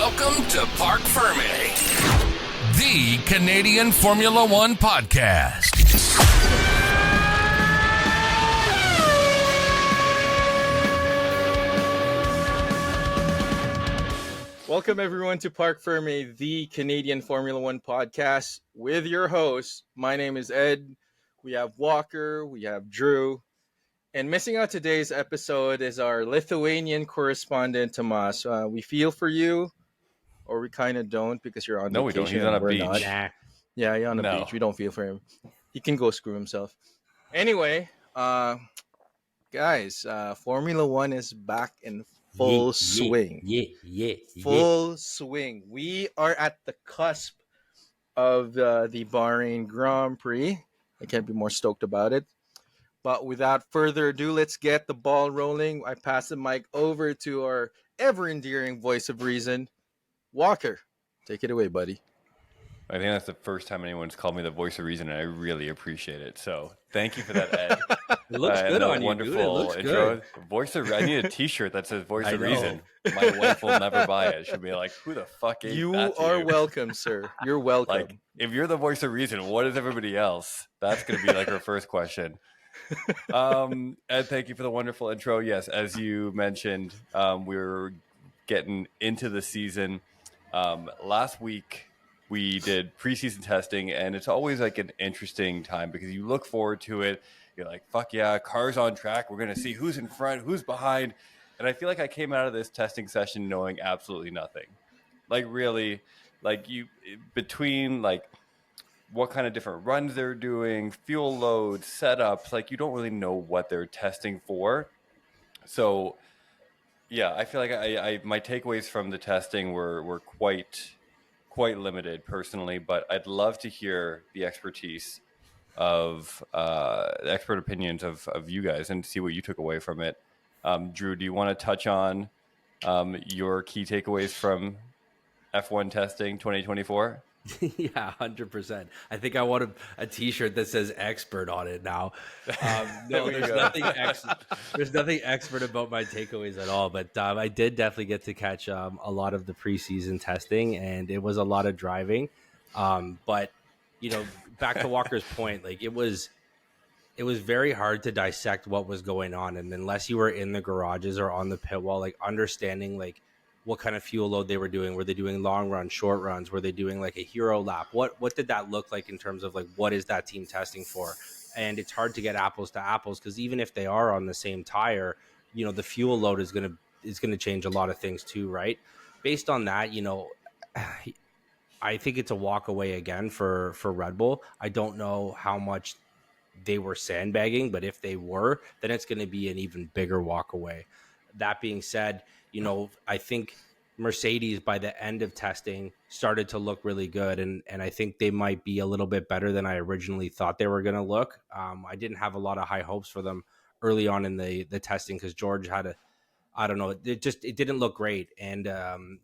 Welcome to Parc Ferm, the Canadian Formula One podcast. Welcome everyone to Parc Ferm, the Canadian Formula One podcast with your hosts. My name is Ed. We have Walker, we have Drew, and missing out today's episode is our Lithuanian correspondent, Tomas. We feel for you, or we kind of don't because you're on vacation. No, we don't. He's on a beach. Not. Yeah, you're on a beach. We don't feel for him. He can go screw himself. Anyway, guys, Formula One is back in full swing. Full swing. We are at the cusp of the Bahrain Grand Prix. I can't be more stoked about it. But without further ado, let's get the ball rolling. I pass the mic over to our ever-endearing voice of reason, Walker. Take it away, buddy. I think that's the first time anyone's called me the voice of reason, and I really appreciate it. So thank you for that, Ed. It looks good on you, wonderful dude. It looks intro. good. I need a T-shirt that says "Voice of Reason." My wife will never buy it. She'll be like, "Who the fuck is you that?" You are welcome, sir. You're welcome. Like, if you're the voice of reason, what is everybody else? That's going to be like her first question. Ed, thank you for the wonderful intro. Yes, as you mentioned, we're getting into the season. Last week we did preseason testing, and it's always like an interesting time because you look forward to it. You're like, fuck yeah, cars on track. We're going to see who's in front, who's behind. And I feel like I came out of this testing session knowing absolutely nothing. Like really, like between like what kind of different runs they're doing, fuel loads, setups, like you don't really know what they're testing for. So yeah, I feel like I my takeaways from the testing were quite limited personally, but I'd love to hear the expertise of the expert opinions of you guys and see what you took away from it. Drew, do you want to touch on your key takeaways from F1 testing 2024? Yeah, 100%. I think I want a T-shirt that says "expert" on it now. No, there's nothing expert about my takeaways at all. But I did definitely get to catch a lot of the preseason testing, and it was a lot of driving. But you know, back to Walker's point, like it was very hard to dissect what was going on, and unless you were in the garages or on the pit wall, like understanding like what kind of fuel load they were doing. Were they doing long runs, short runs? Were they doing like a hero lap? What did that look like in terms of like what is that team testing for? And it's hard to get apples to apples because even if they are on the same tire, you know, the fuel load is gonna change a lot of things too, right? Based on that, you know, I think it's a walk away again for Red Bull. I don't know how much they were sandbagging, but if they were, then it's going to be an even bigger walk away. That being said, you know, I think Mercedes by the end of testing started to look really good. And I think they might be a little bit better than I originally thought they were going to look. I didn't have a lot of high hopes for them early on in the testing because George had I don't know, it didn't look great. And,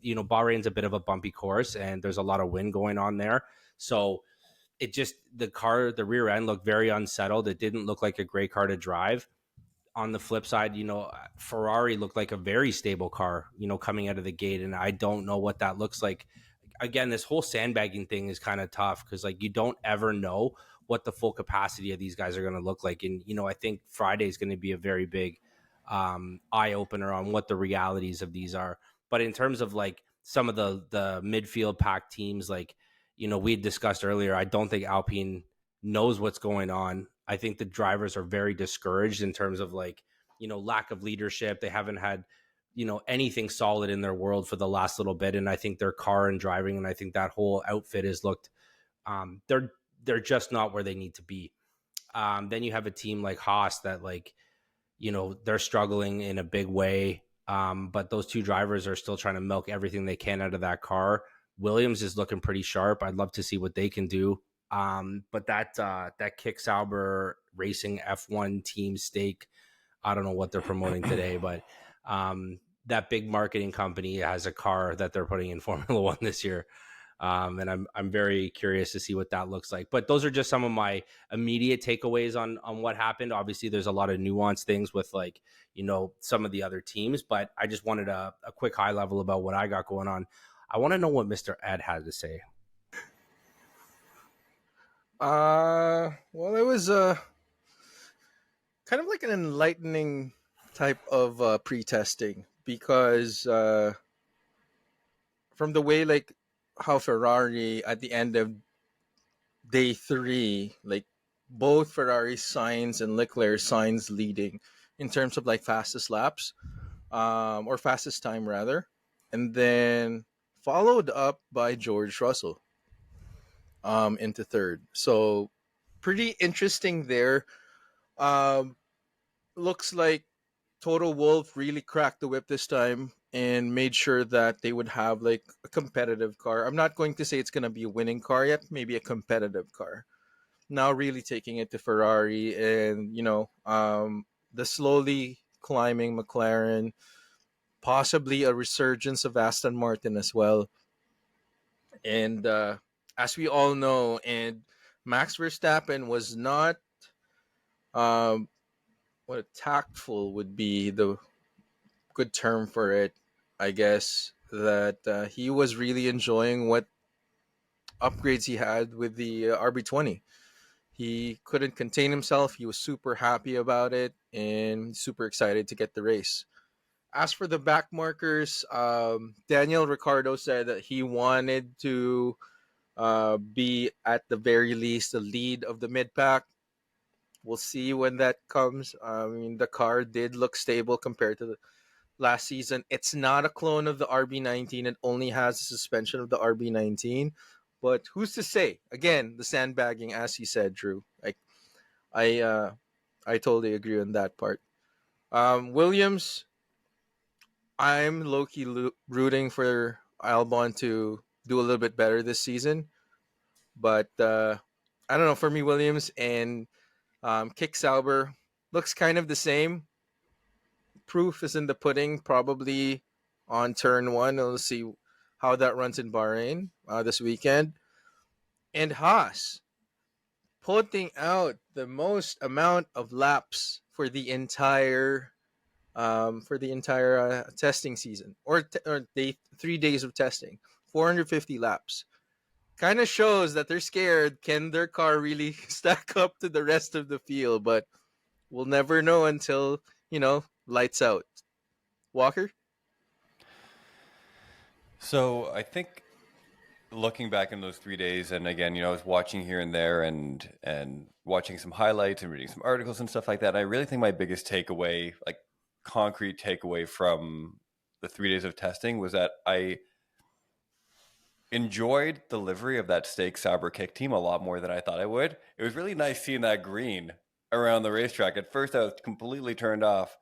you know, Bahrain's a bit of a bumpy course and there's a lot of wind going on there. So the rear end looked very unsettled. It didn't look like a great car to drive. On the flip side, you know, Ferrari looked like a very stable car, you know, coming out of the gate. And I don't know what that looks like. Again, this whole sandbagging thing is kind of tough because like you don't ever know what the full capacity of these guys are going to look like. And, you know, I think Friday is going to be a very big eye opener on what the realities of these are. But in terms of like some of the midfield pack teams, like, you know, we discussed earlier, I don't think Alpine knows what's going on. I think the drivers are very discouraged in terms of like, you know, lack of leadership. They haven't had, you know, anything solid in their world for the last little bit. And I think their car and driving, and I think that whole outfit has looked, they're just not where they need to be. Then you have a team like Haas that like, you know, they're struggling in a big way. But those two drivers are still trying to milk everything they can out of that car. Williams is looking pretty sharp. I'd love to see what they can do. But that Kick Sauber Racing F1 team stake, I don't know what they're promoting today, but that big marketing company has a car that they're putting in Formula One this year. And I'm very curious to see what that looks like. But those are just some of my immediate takeaways on what happened. Obviously, there's a lot of nuanced things with like, you know, some of the other teams, but I just wanted a quick high level about what I got going on. I want to know what Mr. Ed had to say. Well, it was kind of like an enlightening type of pre-testing because from the way like how Ferrari at the end of day 3, like both Ferrari signs and Leclerc signs leading in terms of like fastest laps, or fastest time rather, and then followed up by George Russell into third. So pretty interesting there. Um, Looks like Total Wolf really cracked the whip this time and made sure that they would have like a competitive car. I'm not going to say it's going to be a winning car yet, maybe a competitive car. Now really taking it to Ferrari and, the slowly climbing McLaren, possibly a resurgence of Aston Martin as well. And as we all know, and Max Verstappen was not, um, what tactful would be the good term for it, I guess, that he was really enjoying what upgrades he had with the RB20. He couldn't contain himself. He was super happy about it and super excited to get the race. As for the back markers, Daniel Ricciardo said that he wanted to be at the very least the lead of the mid pack. We'll see when that comes. I mean, the car did look stable compared to the last season. It's not a clone of the RB19. It only has the suspension of the RB19. But who's to say? Again, the sandbagging, as you said, Drew. Like I totally agree on that part. Williams, I'm low-key rooting for Albon to do a little bit better this season. But I don't know. For me, Williams and Kick Sauber looks kind of the same. Proof is in the pudding, probably on turn 1. We'll see how that runs in Bahrain this weekend. And Haas putting out the most amount of laps for the entire testing season, or 3 days of testing, 450 laps. Kind of shows that they're scared. Can their car really stack up to the rest of the field? But we'll never know until, lights out. Walker? So I think looking back in those 3 days, and again, I was watching here and there and watching some highlights and reading some articles and stuff like that. I really think my biggest takeaway, like concrete takeaway from the 3 days of testing, was that I enjoyed the livery of that Stake Sauber kick team a lot more than I thought I would. It was really nice seeing that green around the racetrack. At first, I was completely turned off.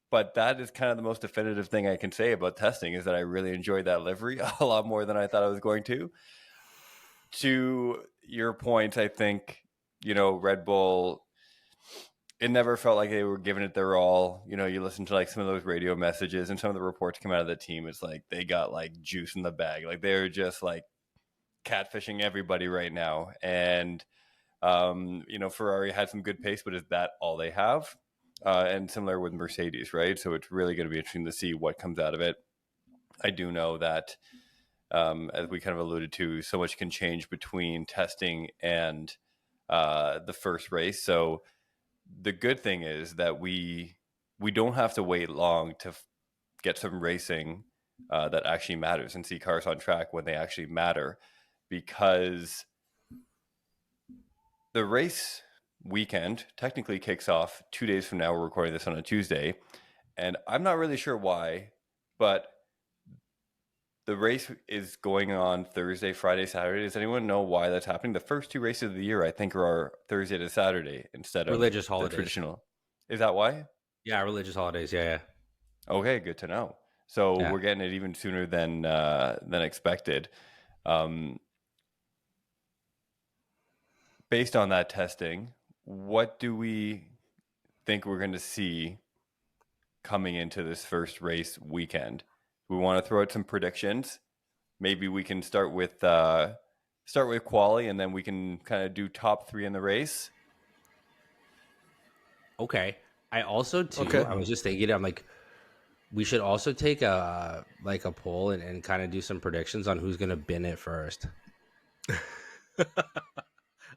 But that is kind of the most definitive thing I can say about testing, is that I really enjoyed that livery a lot more than I thought I was going to. To your point, I think, Red Bull, it never felt like they were giving it their all. You listen to like some of those radio messages and some of the reports come out of the team. It's like they got like juice in the bag. Like they're just like catfishing everybody right now. And, Ferrari had some good pace, but is that all they have? And similar with Mercedes, right? So it's really going to be interesting to see what comes out of it. I do know that, as we kind of alluded to, so much can change between testing and the first race. So the good thing is that we don't have to wait long to get some racing that actually matters and see cars on track when they actually matter, because the race weekend technically kicks off 2 days from now. We're recording this on a Tuesday, and I'm not really sure why, but the race is going on Thursday, Friday, Saturday. Does anyone know why that's happening? The first 2 races of the year, I think, are Thursday to Saturday instead of religious holidays. The traditional. Is that why? Yeah, religious holidays. Yeah. Okay, good to know. So we're getting it even sooner than expected. Based on that testing, what do we think we're going to see coming into this first race weekend? We want to throw out some predictions. Maybe we can start with quali, and then we can kind of do top 3 in the race. Okay. I also too. Okay. I was just thinking. I'm like, We should also take a poll and kind of do some predictions on who's gonna bin it first.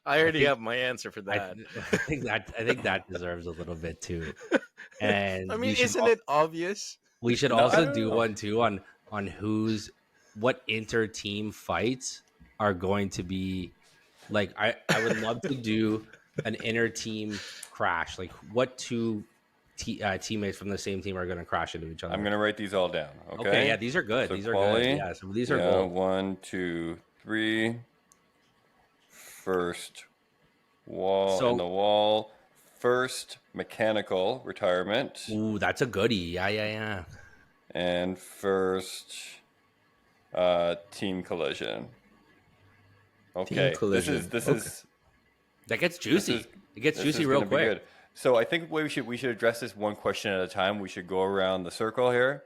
I already have my answer for that. I think that deserves a little bit too. And I mean, isn't it obvious? We should No, I also don't do know. one too on what inter team fights are going to be like. I would love to do an inter team crash. Like what two teammates from the same team are going to crash into each other. I'm going to write these all down. Okay. Okay, yeah, these are good. So these are quality, good. Yeah, so these are gold. 1, 2, 3. First wall So- in the wall. First mechanical retirement. Ooh, that's a goodie. Yeah. And first team collision. Okay. collision. This Okay. is That gets juicy. It gets this juicy is real gonna be quick. good. So I think we should address this one question at a time. We should go around the circle here.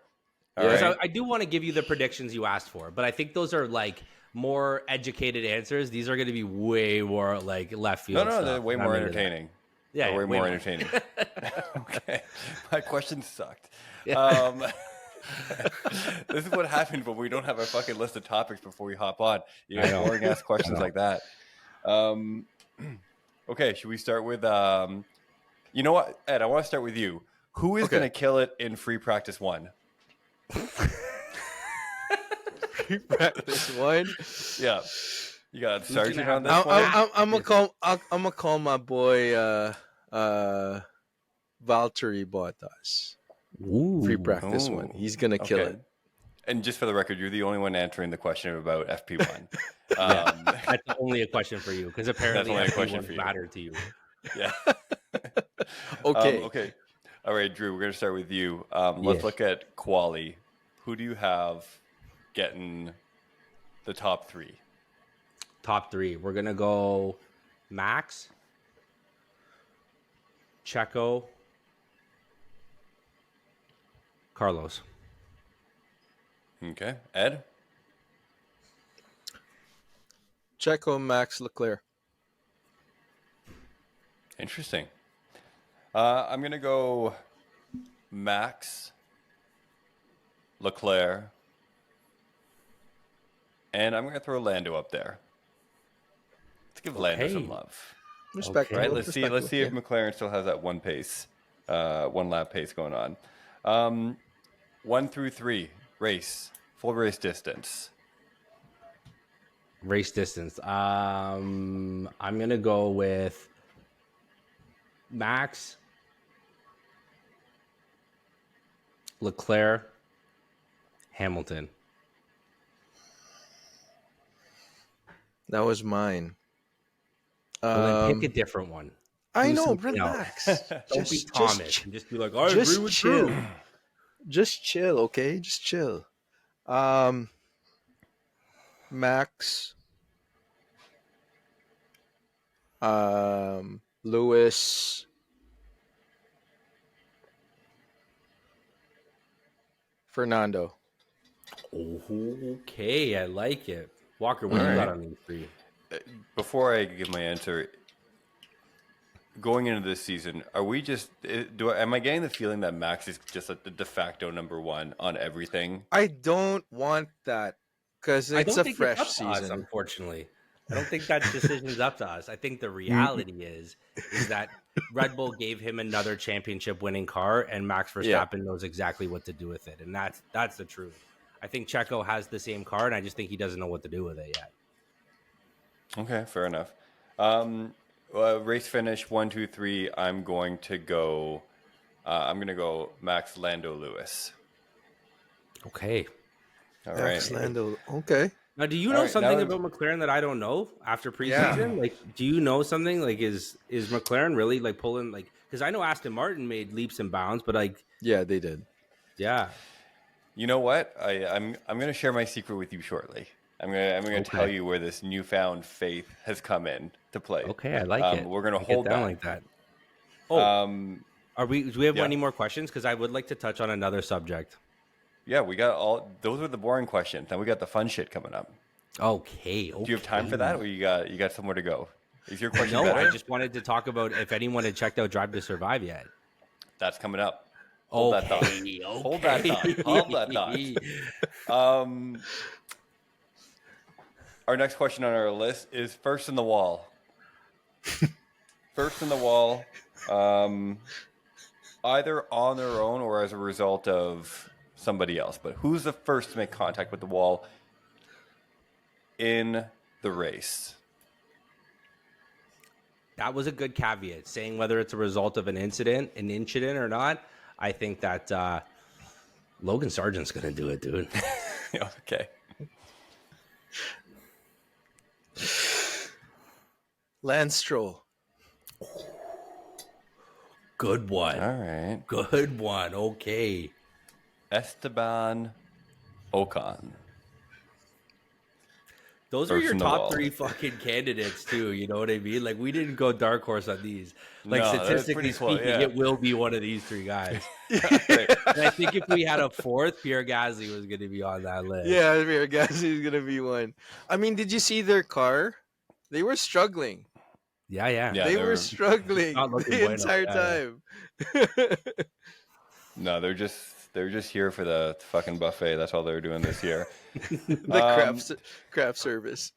All Yeah. right. So I do want to give you the predictions you asked for, but I think those are like more educated answers. These are going to be way more like left field. No, stuff, they're way and I'm more into that. entertaining. Yeah, They're way way more more. entertaining. Okay, my questions sucked. Yeah. This is what happens when we don't have a fucking list of topics before we hop on. You I get know. boring ass questions like that. Okay, should we start with? You know what, Ed? I want to start with you. Who is Okay. going to kill it in free practice 1? Practice one. Yeah, you got Sergeant gonna on this have- one. I'm gonna call my boy Valtteri Bottas. Ooh. Free practice one. Ooh. He's gonna kill Okay. it. And just for the record, you're the only one answering the question about FP1. That's only a question for you because apparently only a that question won't for you. matter to you. Yeah. Okay. Okay. All right, Drew, we're going to start with you. Let's Yeah. look at quali. Who do you have getting the top 3? Top 3. We're gonna go Max, Checo, Carlos. Okay. Ed? Checo, Max, Leclerc. Interesting. I'm going to go Max, Leclerc, and I'm going to throw Lando up there. Let's give Lando some Okay. love. Respectable. Right? Let's see if Yeah. McLaren still has that one lap pace going on. 1 through 3, race, full race distance. Race distance. I'm gonna go with Max, Leclerc, Hamilton. That was mine. Well, then pick a different one. I do know, something relax. Don't be Thomas. Just, and just be like, I just agree with chill. Drew. Just chill, okay? Just chill. Max, Lewis, Fernando. Okay, I like it. Walker, what do you All got right. on these 3? Before I give my answer, going into this season, are we just am I getting the feeling that Max is just like the de facto number 1 on everything? I don't want that because I it's don't a think fresh it's up to us, season. unfortunately. I don't think that decision is up to us. I think the reality is that Red Bull gave him another championship winning car, and Max Verstappen knows exactly what to do with it, and that's the truth. I think Checo has the same car, and I just think he doesn't know what to do with it yet. Okay, fair enough. Race finish 1, 2, 3. I'm going to go Max, Lando, Lewis. Okay. All Max right. Lando. Okay. Now, do you All know right, something now- about McLaren that I don't know after preseason? Yeah. Like, do you know something? Like, is McLaren really like pulling like? Because I know Aston Martin made leaps and bounds, but like, Yeah, they did. yeah, You know what? I'm going to share my secret with you shortly. I'm going to tell Okay. you where this newfound faith has come in to play. okay, I like it. We're going to Get hold down that. like that. Oh, do we have yeah. any more questions? Because I would like to touch on another subject. Yeah, we got all those were the boring questions. Now we got the fun shit coming up. Okay. Do you have time for that, or you got somewhere to go? Is your question No, better? I just wanted to talk about if anyone had checked out Drive to Survive yet. That's coming up. Hold that thought. Okay. Hold that thought. Hold that thought. Our next question on our list is first in the wall. First in the wall, either on their own or as a result of somebody else. But who's the first to make contact with the wall in the race? That was a good caveat, saying whether it's a result of an incident or not. I think that Logan Sargent's going to do it, dude. Okay. Lance Stroll. Good one. All right. Good one. Okay. Esteban Ocon. Those First are your in the top wall. 3 fucking candidates, too. You know what I mean? Like, we didn't go dark horse on these. Like, No, that's statistically pretty close, speaking, yeah. it will be one of these 3 guys. Right. And I think if we had a 4th, Pierre Gasly was going to be on that list. Yeah, Pierre Gasly is gonna be one. I mean, did you see their car? They were struggling. Yeah. Yeah, They they were were struggling not looking the bueno. entire Yeah. time. No, they're just here for the fucking buffet. That's all they're doing this year. The craft service.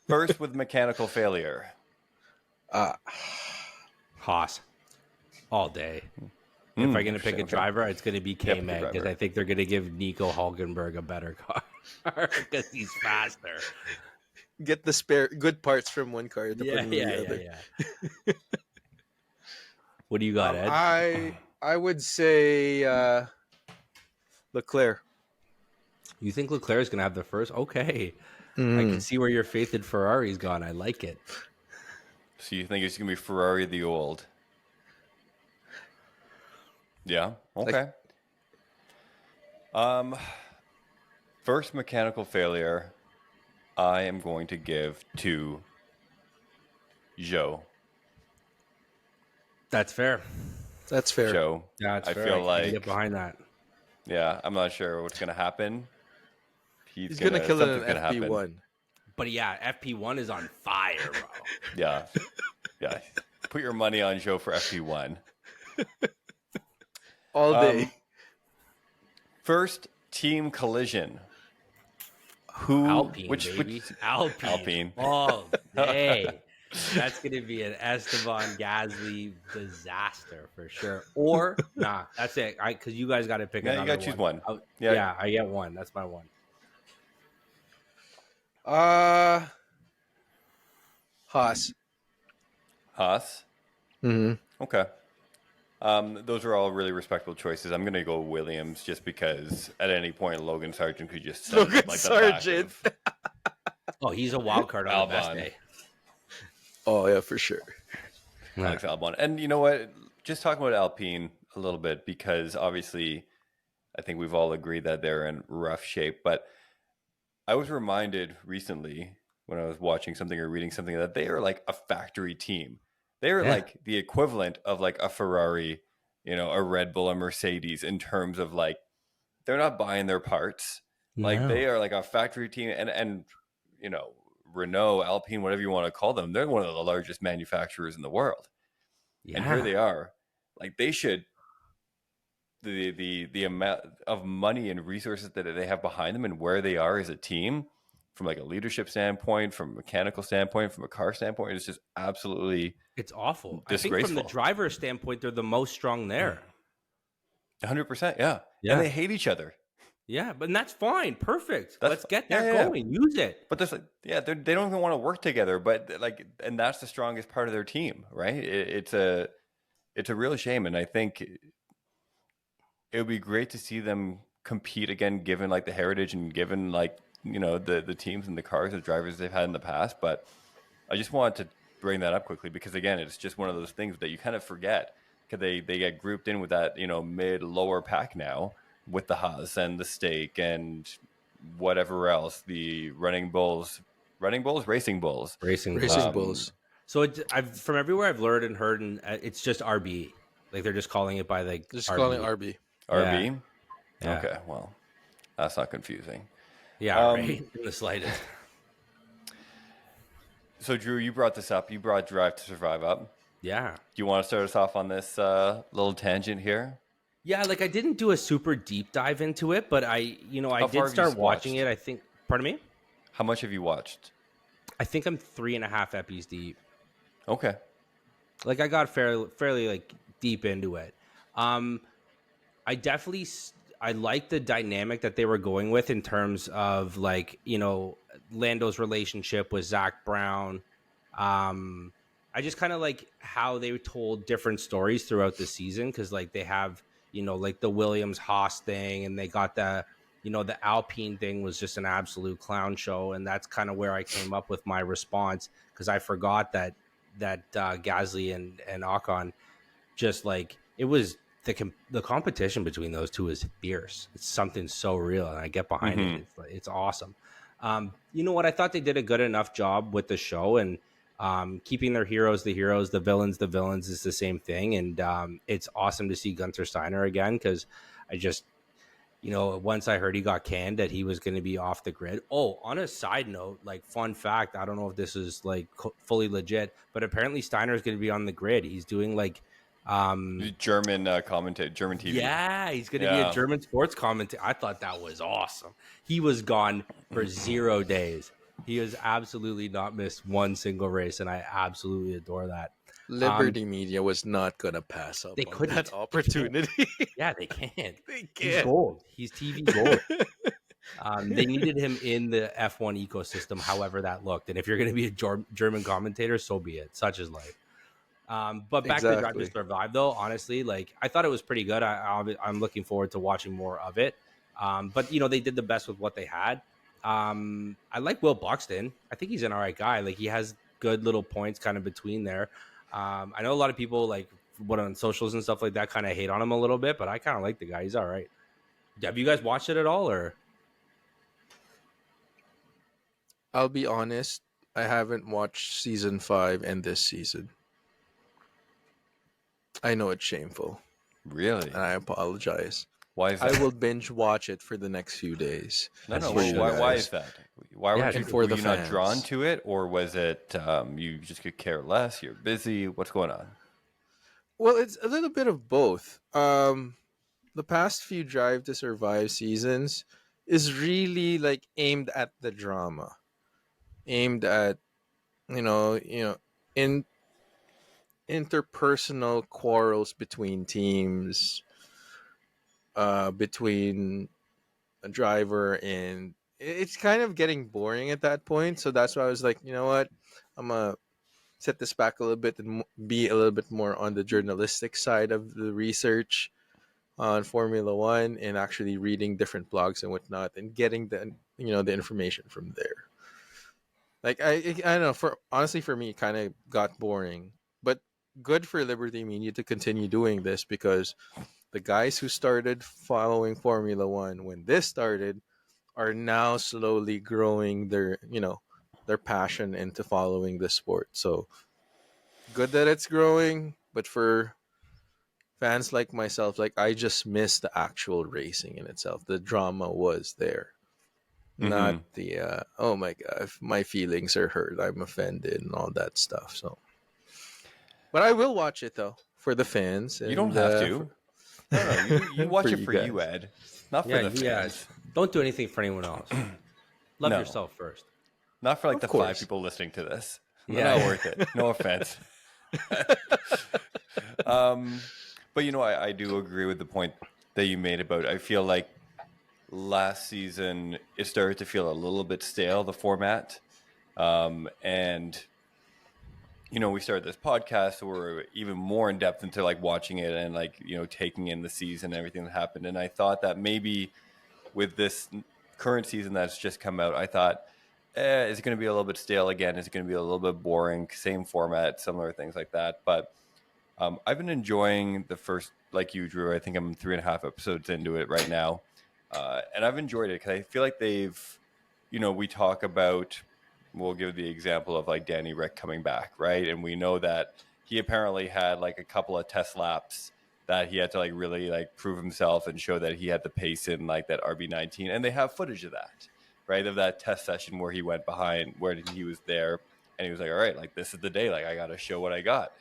First with mechanical failure. Haas. All day. If I'm going to pick a Okay. driver, it's going to be Yeah, pick a K-Mag because driver. I think they're going to give Nico Hulkenberg a better car because he's faster. Get the spare good parts from one car to put in the other. Yeah. What do you got, Ed? I would say Leclerc. You think Leclerc is going to have the first? Okay. I Mm. can see where your faith in Ferrari's gone. I like it. So you think it's gonna be Ferrari the old? Yeah. Okay. First mechanical failure, I am going to give to Joe. That's fair. That's fair. Joe. That's I fair. feel can like get behind that. Yeah, I'm not sure what's gonna happen. He's gonna kill it in something's gonna happen. FP1 But yeah, FP1 is on fire, bro. Yeah. Yeah. Put your money on Joe for FP1. all day. First team collision. Who? Alpine, Which? baby. Alpine. Alpine. All day. That's going to be an Esteban Gasly disaster for sure. Or, nah, that's it. Because you guys got to pick Yeah, you another gotta choose one. Yeah. Yeah. I get one. That's my one. Haas. Haas. Mm-hmm. Okay. Those are all really respectable choices. I'm gonna go Williams just because at any point Logan Sargent could just send Logan like Sargent. The back Oh, he's a wild card on the best Albon. day. Oh yeah, for sure. of Alex Albon. And you know what? Just talking about Alpine a little bit because obviously, I think we've all agreed that they're in rough shape. But I was reminded recently when I was watching something or reading something that they are like a factory team. They are like the equivalent of like a Ferrari, a Red Bull, a Mercedes in terms of like they're not buying their parts. Like No. they are like a factory team and Renault, Alpine, whatever you want to call them, they're one of the largest manufacturers in the world. Yeah. And here they are. Like they should the amount of money and resources that they have behind them and where they are as a team from like a leadership standpoint, from a mechanical standpoint, from a car standpoint, it's just absolutely It's awful. I think disgraceful. from the driver's standpoint, they're the most strong there. 100%. Yeah. Yeah. And they hate each other. Yeah, but that's fine. Perfect. That's- Let's get that yeah. going. Use it. But there's like, they don't even want to work together. But like, and that's the strongest part of their team, right? It's a real shame, and I think it would be great to see them compete again, given like the heritage and given like the teams and the cars and the drivers they've had in the past. But I just wanted to bring that up quickly because again, it's just one of those things that you kind of forget because they get grouped in with that mid lower pack now with the Haas and the Stake and whatever else, the Racing Bulls. Racing Bulls. So from everywhere I've learned and heard, and it's just RB. Like they're just calling it by like Just RB. calling it RB. RB? Yeah. Okay, well, that's not confusing. Yeah, right. In the slightest. So, Drew, you brought this up. You brought Drive to Survive up. Yeah. Do you want to start us off on this little tangent here? Yeah, like I didn't do a super deep dive into it, but I How far did have you start watching watched? it. I think. Pardon me. How much have you watched? I think I'm 3.5 epis deep. Okay. Like I got fairly like deep into it. Um, I definitely I like the dynamic that they were going with in terms of like Lando's relationship with Zach Brown. Um, I just kind of like how they told different stories throughout the season because like they have like the Williams Haas thing, and they got the Alpine thing was just an absolute clown show, and that's kind of where I came up with my response because I forgot that Gasly and Ocon just like it was the competition between those two is fierce. It's something so real, and I get behind it. Mm-hmm. It's awesome. You know what? I thought they did a good enough job with the show and keeping their heroes the heroes, the villains is the same thing. And it's awesome to see Gunther Steiner again because I just once I heard he got canned that he was going to be off the grid. Oh, on a side note, like fun fact, I don't know if this is like fully legit, but apparently Steiner is going to be on the grid. He's doing like German commentator, German TV. yeah, he's going to be a Yeah. German sports commentator. I thought that was awesome. He was gone for 0 days. He has absolutely not missed one single race, and I absolutely adore that. Liberty Media was not gonna pass up They on couldn't. that opportunity. Yeah, they can't. They He's can't. gold. He's TV gold. They needed him in the F1 ecosystem, however that looked. And if you're going to be a German commentator, so be it. Such is life. But back to Drive to Exactly. Survive, though, honestly, like I thought it was pretty good. I'm looking forward to watching more of it. But they did the best with what they had. I like Will Buxton. I think he's an all right guy. Like he has good little points kind of between there. I know a lot of people like what on socials and stuff like that kind of hate on him a little bit, but I kind of like the guy. He's all right. Have you guys watched it at all, or? I'll be honest, I haven't watched season 5 and this season. I know it's shameful, Really? and I apologize. Why is that? I will binge watch it for the next few days. No. for you you should. Why guys. is that? Why Yeah, weren't you? and for Were the you not fans. drawn to it, or was it you just could care less? You're busy. What's going on? Well, it's a little bit of both. The past few Drive to Survive seasons is really like aimed at the drama, aimed at in interpersonal quarrels between teams, between a driver, and it's kind of getting boring at that point. So that's why I was like, you know what, I'm gonna set this back a little bit and be a little bit more on the journalistic side of the research on Formula One and actually reading different blogs and whatnot and getting the information from there. Like I don't know, for honestly for me it kind of got boring, but good for Liberty Media to continue doing this because the guys who started following Formula One when this started are now slowly growing their passion into following the sport. So good that it's growing, but for fans like myself, like I just miss the actual racing in itself. The drama was there, not Mm-hmm. the oh my god, if my feelings are hurt, I'm offended and all that stuff. So, but I will watch it though for the fans. You don't And, have to. No. You watch for it you for guys. you, Ed. Not for Yeah, the yeah. fans. Don't do anything for anyone else. Love No. yourself first. Not for like Of the course. 5 people listening to this. Yeah. Not worth it. No offense. But I do agree with the point that you made about. I feel like last season it started to feel a little bit stale, the format, and we started this podcast, so we're even more in depth into like watching it and like taking in the season and everything that happened. And I thought that maybe with this current season that's just come out, I thought, is it going to be a little bit stale again? Is it going to be a little bit boring? Same format, similar things like that. But I've been enjoying the first, like you, Drew. I think I'm 3.5 episodes into it right now, and I've enjoyed it because I feel like they've, we talk about. We'll give the example of like Danny Rick coming back, right? And we know that he apparently had like a couple of test laps that he had to like really like prove himself and show that he had the pace in like that RB19, and they have footage of that, right? Of that test session where he went behind, where he was there, and he was like, all right, like this is the day, like I got to show what I got.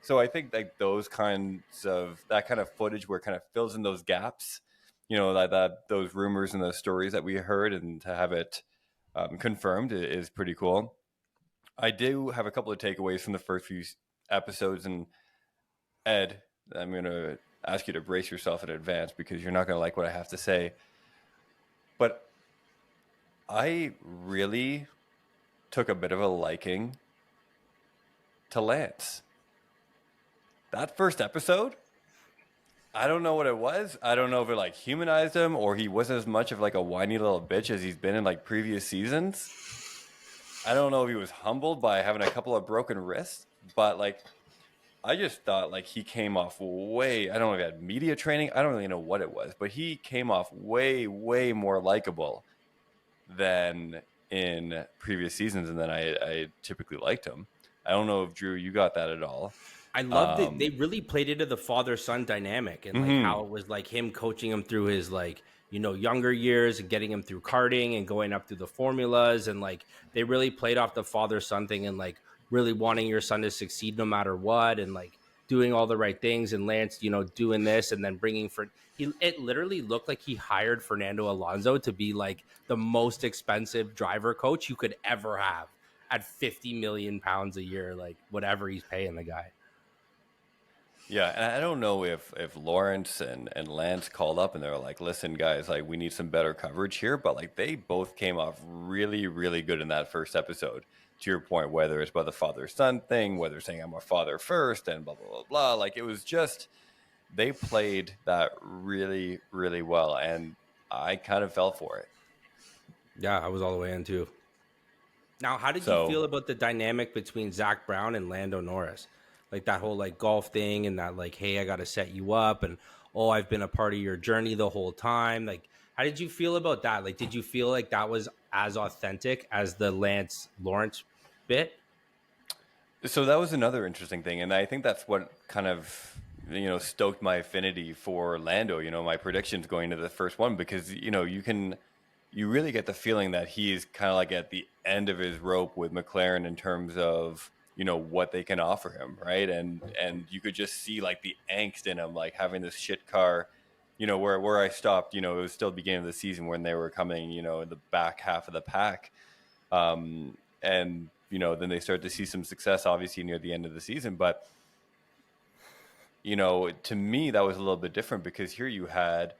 So I think like that kind of footage where it kind of fills in those gaps, that those rumors and those stories that we heard, and to have it confirmed is pretty cool. I do have a couple of takeaways from the first few episodes, and Ed, I'm going to ask you to brace yourself in advance because you're not going to like what I have to say. But I really took a bit of a liking to Lance. That first episode, I don't know what it was. I don't know if it like humanized him or he wasn't as much of like a whiny little bitch as he's been in like previous seasons. I don't know if he was humbled by having a couple of broken wrists, but like I just thought like he came off way, I don't know if he had media training. I don't really know what it was, but he came off way, way more likable than in previous seasons. And then I typically liked him. I don't know if Drew, you got that at all. I loved it. They really played into the father-son dynamic and like how it was like him coaching him through his like, younger years and getting him through karting and going up through the formulas. And like, they really played off the father-son thing and like really wanting your son to succeed no matter what. And like doing all the right things. And Lance, doing this and then it literally looked like he hired Fernando Alonso to be like the most expensive driver coach you could ever have at 50 million pounds a year, like whatever he's paying the guy. Yeah, and I don't know if Lawrence and Lance called up and they were like, listen, guys, like we need some better coverage here. But like they both came off really, really good in that first episode. To your point, whether it's about the father-son thing, whether saying I'm a father first and blah, blah, blah, blah. Like it was just, they played that really, really well. And I kind of fell for it. Yeah, I was all the way in too. Now, how did you feel about the dynamic between Zach Brown and Lando Norris? Like that whole like golf thing and that like, hey, I got to set you up and, oh, I've been a part of your journey the whole time. Like, how did you feel about that? Like, did you feel like that was as authentic as the Lance Lawrence bit? So that was another interesting thing. And I think that's what kind of, stoked my affinity for Lando, my predictions going to the first one, because, you really get the feeling that he's kind of like at the end of his rope with McLaren in terms of, what they can offer him, right? And you could just see like the angst in him, like having this shit car, where I stopped, it was still the beginning of the season when they were coming, in the back half of the pack. And, then they started to see some success, obviously, near the end of the season. But, to me, that was a little bit different because here you had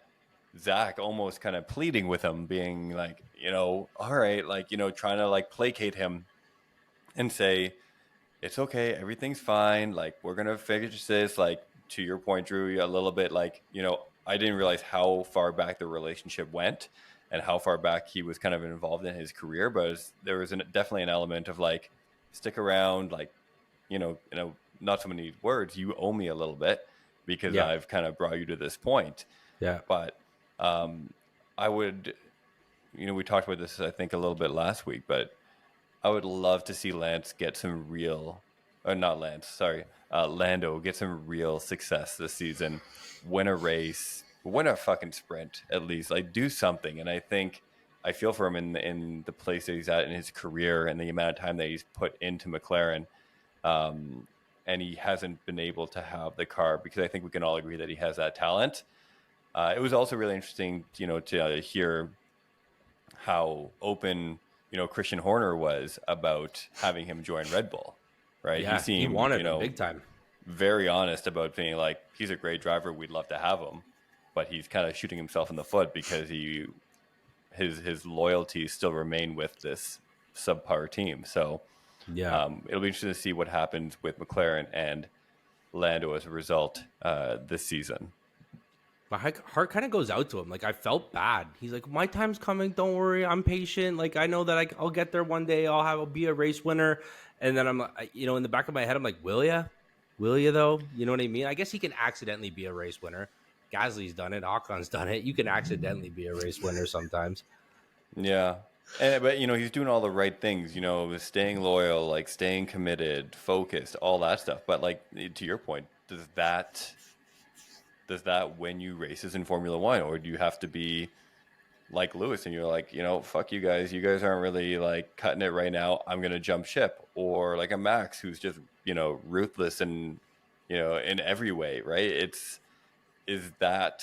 Zach almost kind of pleading with him, being like, all right, like, trying to like placate him and say, it's okay, everything's fine, like we're gonna finish this. Like to your point, Drew, a little bit like, I didn't realize how far back the relationship went and how far back he was kind of involved in his career, but there was definitely an element of like, stick around, like, not so many words, you owe me a little bit because I've kind of brought you to this point. Yeah. But I would, we talked about this I think a little bit last week, but I would love to see Lance get some real, or not Lance, sorry, Lando get some real success this season, win a race, win a fucking sprint at least, like do something. And I think I feel for him in the place that he's at in his career and the amount of time that he's put into McLaren. And he hasn't been able to have the car because I think we can all agree that he has that talent. It was also really interesting, to hear how open Christian Horner was about having him join Red Bull, right? Yeah, he wanted him big time. Very honest about being like, he's a great driver, we'd love to have him, but he's kind of shooting himself in the foot because his loyalties still remain with this subpar team. So yeah, it'll be interesting to see what happens with McLaren and Lando as a result this season. My heart kind of goes out to him. Like, I felt bad. He's like, my time's coming. Don't worry. I'm patient. Like, I know that I'll get there one day. I'll be a race winner. And then I'm like, in the back of my head, I'm like, will ya? Will you though? You know what I mean? I guess he can accidentally be a race winner. Gasly's done it. Ocon's done it. You can accidentally be a race winner sometimes. Yeah. But, he's doing all the right things, staying loyal, like staying committed, focused, all that stuff. But like, to your point, does that win you races in Formula One, or do you have to be like Lewis and you're like, fuck you guys aren't really like cutting it right now, I'm gonna jump ship, or like a Max who's just ruthless and in every way, right? Is that,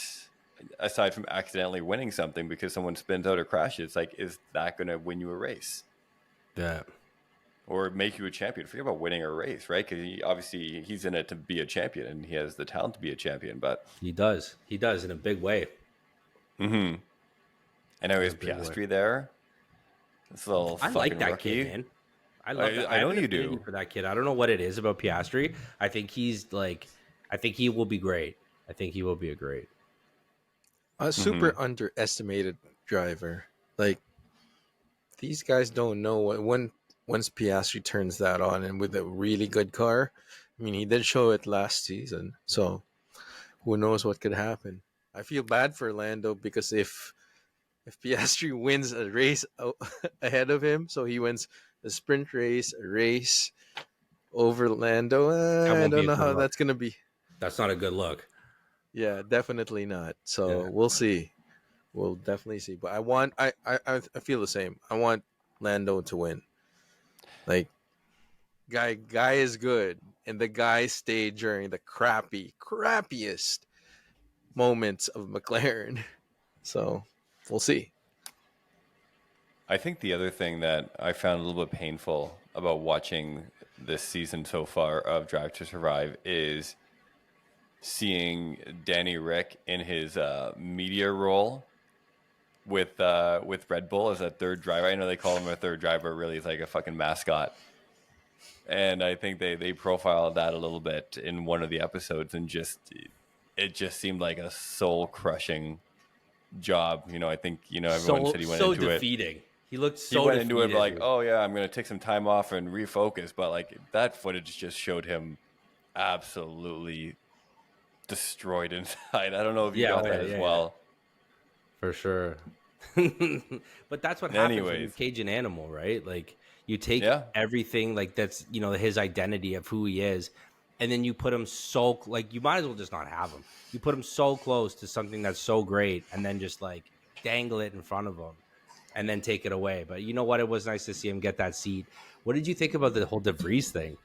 aside from accidentally winning something because someone spins out or crashes, it's like, is that going to win you a race? Yeah. Or make you a champion? Forget about winning a race, right? Because obviously he's in it to be a champion, and he has the talent to be a champion. But He does in a big way. mm-hmm. And now In is a big way. Piastri there? This little I like fucking that rookie. kid, man. I love that. I know have an you affinity do. for that kid. I don't know what it is about Piastri. I think I think he will be great. I think he will be a great. A super underestimated driver. Like, these guys don't know what once Piastri turns that on, and with a really good car. I mean, he did show it last season, so who knows what could happen. I feel bad for Lando because if Piastri wins a race ahead of him, so he wins a sprint race, a race over Lando, That I won't be don't a know good how look. that's gonna be. That's not a good look. Yeah, definitely not. So Yeah. we'll see. We'll definitely see. But I feel the same. I want Lando to win. Like, guy is good, and the guy stayed during the crappiest moments of McLaren. So we'll see. I think the other thing that I found a little bit painful about watching this season so far of Drive to Survive is seeing Danny Rick in his media role with Red Bull as a third driver. I know they call him a third driver. Really, he's like a fucking mascot. And I think they profiled that a little bit in one of the episodes, and it just seemed like a soul crushing job. I think everyone said he went So into it. defeating. He looked He so went defeated. into it like, dude. oh yeah, I'm gonna take some time off and refocus. But like that footage just showed him absolutely destroyed inside. I don't know if you got that as well. For sure. But that's what happens when you Anyways, cage an animal, right? Like, you take yeah, everything, like, that's his identity of who he is, and then you put him so, like, you might as well just not have him. You put him so close to something that's so great, and then just like dangle it in front of him and then take it away. But you know what? It was nice to see him get that seat. What did you think about the whole DeVries thing?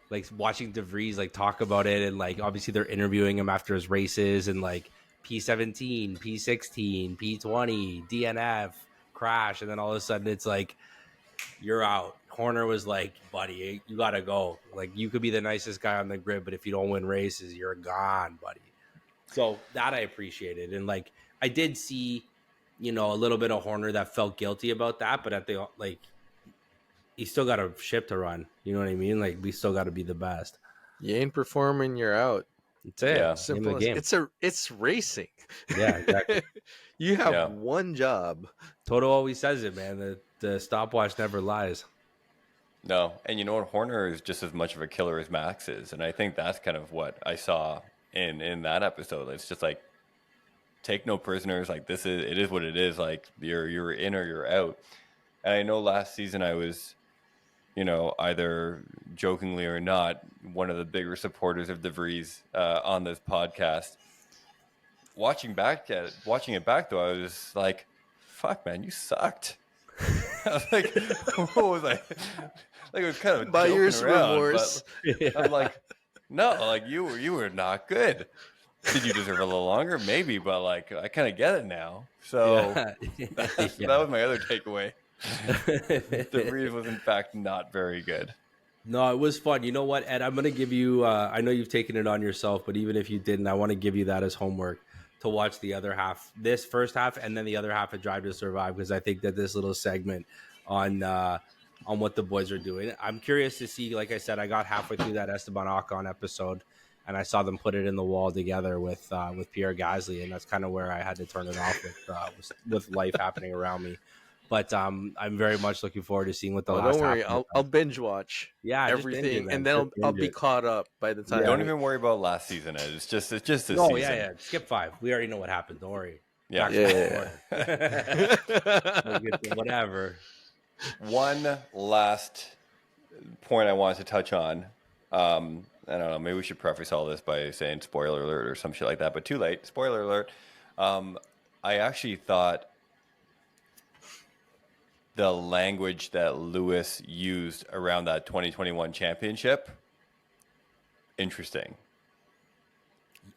Like, watching DeVries like talk about it, and like obviously they're interviewing him after his races, and like P17, P16, P20, DNF, crash, and then all of a sudden it's like, you're out. Horner was like, buddy, you gotta go. Like, you could be the nicest guy on the grid, but if you don't win races, you're gone, buddy. So that I appreciated. And like, I did see, a little bit of Horner that felt guilty about that, but at the like, he still got a ship to run. You know what I mean? Like, we still got to be the best. You ain't performing, you're out. That's it. Yeah. Simple as game. it's racing. Yeah, exactly. You have one job. Toto always says it, man. The stopwatch never lies. No, and you know what? Horner is just as much of a killer as Max is, and I think that's kind of what I saw in that episode. It's just like, take no prisoners. Like, it is what it is. Like, you're in or you're out. And I know last season I was, either jokingly or not, one of the bigger supporters of DeVries on this podcast. Watching it back though, I was like, "Fuck, man, you sucked." I was like, "What was I?" Like, it was kind of Buyer's around, remorse. but I'm like, "No, like you were not good. Did you deserve a little longer? Maybe, but like I kind of get it now." So that was my other takeaway. The read was in fact not very good. No, it was fun. You know what, Ed? I'm going to give you, I know you've taken it on yourself, but even if you didn't, I want to give you that as homework to watch the other half, this first half, and then the other half of Drive to Survive, because I think that this little segment on what the boys are doing, I'm curious to see. Like I said, I got halfway through that Esteban Ocon episode, and I saw them put it in the wall together with Pierre Gasly, and that's kind of where I had to turn it off with life happening around me. But I'm very much looking forward to seeing what the last. Don't worry, I'll binge watch. Everything, and then I'll be caught up by the time. Don't even worry about last season, Ed. It's just this season. Yeah. Skip 5. We already know what happened. Don't worry. Yeah. Whatever. One last point I wanted to touch on. I don't know. Maybe we should preface all this by saying spoiler alert or some shit like that. But too late. Spoiler alert. I actually thought the language that Lewis used around that 2021 championship, interesting.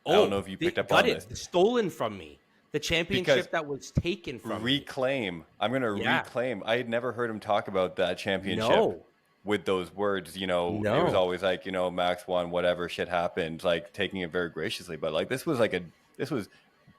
I don't know if you picked up on this. Stolen from me. The championship that was taken from reclaim. Me. I'm going to reclaim. I had never heard him talk about that championship. No. With those words, you know, it was always like, you know, Max won, whatever shit happened, like taking it very graciously. But like this was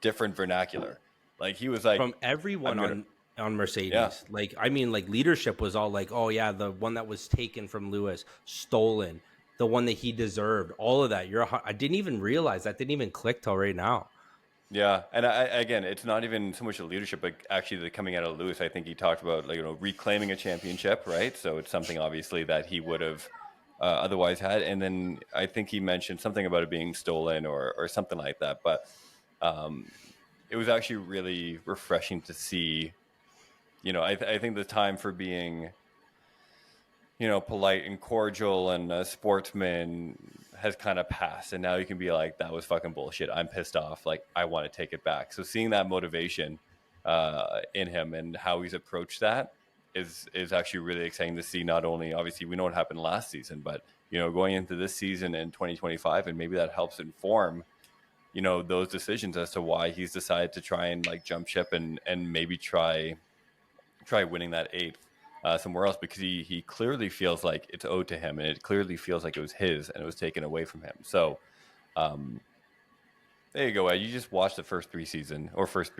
different vernacular. Like he was like from everyone on Mercedes. Like I mean, like leadership was all like, oh yeah, the one that was taken from Lewis, stolen, the one that he deserved, all of that. I didn't even realize that didn't even click till right now. Yeah, and again, it's not even so much the leadership, but actually the coming out of Lewis. I think he talked about like, you know, reclaiming a championship, right? So it's something obviously that he would have otherwise had. And then I think he mentioned something about it being stolen or something like that. But it was actually really refreshing to see. You know, I think the time for being, you know, polite and cordial and a sportsman has kind of passed, and now you can be like, that was fucking bullshit, I'm pissed off, like I want to take it back. So seeing that motivation in him and how he's approached that is actually really exciting to see. Not only obviously we know what happened last season, but you know, going into this season in 2025, and maybe that helps inform, you know, those decisions as to why he's decided to try and like jump ship and maybe try winning that eighth somewhere else, because he clearly feels like it's owed to him, and it clearly feels like it was his and it was taken away from him. So there you go, Ed. You just watched the first three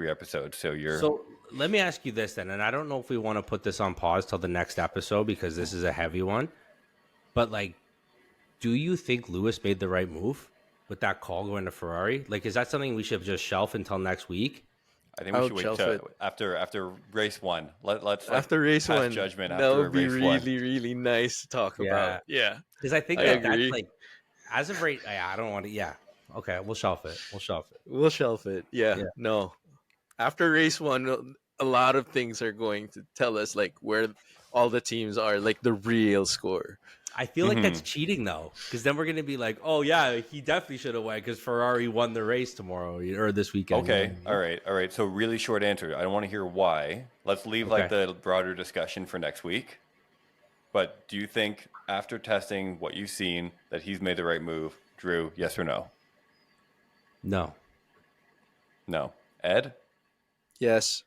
episodes, so let me ask you this then, and I don't know if we want to put this on pause till the next episode because this is a heavy one, but like, do you think Lewis made the right move with that call going to Ferrari? Like, is that something we should just shelf until next week? I think we should wait till after race one. Let's after race one judgment. That would be really nice to talk about. Yeah, because I think that's like, as of right, I don't want to. Yeah, okay, we'll shelf it. Yeah, no. After race one, a lot of things are going to tell us like where all the teams are, like the real score. I feel like that's cheating though, because then we're going to be like, oh yeah, he definitely should have won because Ferrari won the race tomorrow or this weekend. Okay, all right. So really short answer. I don't want to hear why. Let's leave like the broader discussion for next week. But do you think after testing what you've seen that he's made the right move, Drew? Yes or no? No. Ed? Yes.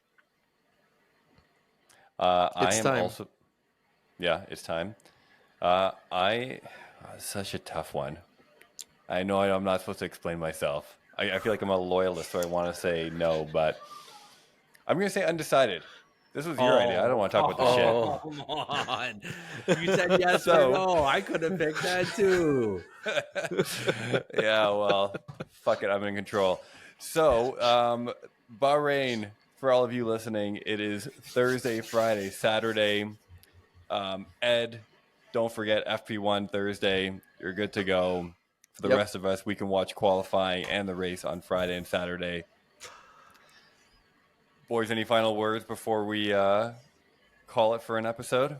I am time. also. Yeah, it's time. Such a tough one. I know I'm not supposed to explain myself. I feel like I'm a loyalist, so I want to say no, but I'm going to say undecided. This was your idea. I don't want to talk about this shit. Come on. You said yes or no. I could have picked that too. Yeah, well, fuck it. I'm in control. So, Bahrain, for all of you listening, it is Thursday, Friday, Saturday. Ed, don't forget FP1 Thursday. You're good to go. For the rest of us, we can watch qualifying and the race on Friday and Saturday. Boys, any final words before we call it for an episode?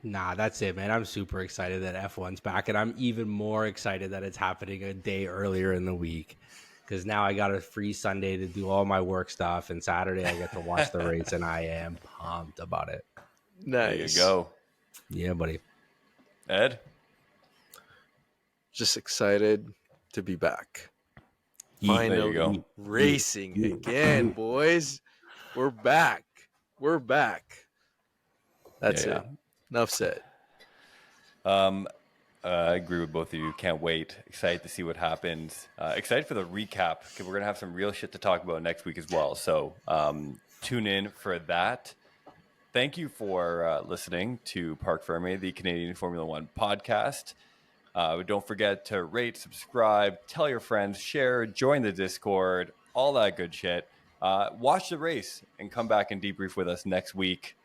Nah, that's it, man. I'm super excited that F1's back, and I'm even more excited that it's happening a day earlier in the week because now I got a free Sunday to do all my work stuff, and Saturday I get to watch the race, and I am pumped about it. Nice. There you go. Yeah, buddy. Ed? Just excited to be back. Finally racing again, boys. We're back. That's it. Enough said. I agree with both of you. Can't wait. Excited to see what happens. Excited for the recap because we're going to have some real shit to talk about next week as well. So tune in for that. Thank you for listening to Parc Ferm, the Canadian Formula One podcast. Don't forget to rate, subscribe, tell your friends, share, join the Discord, all that good shit. Watch the race and come back and debrief with us next week.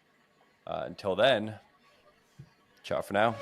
Until then, ciao for now.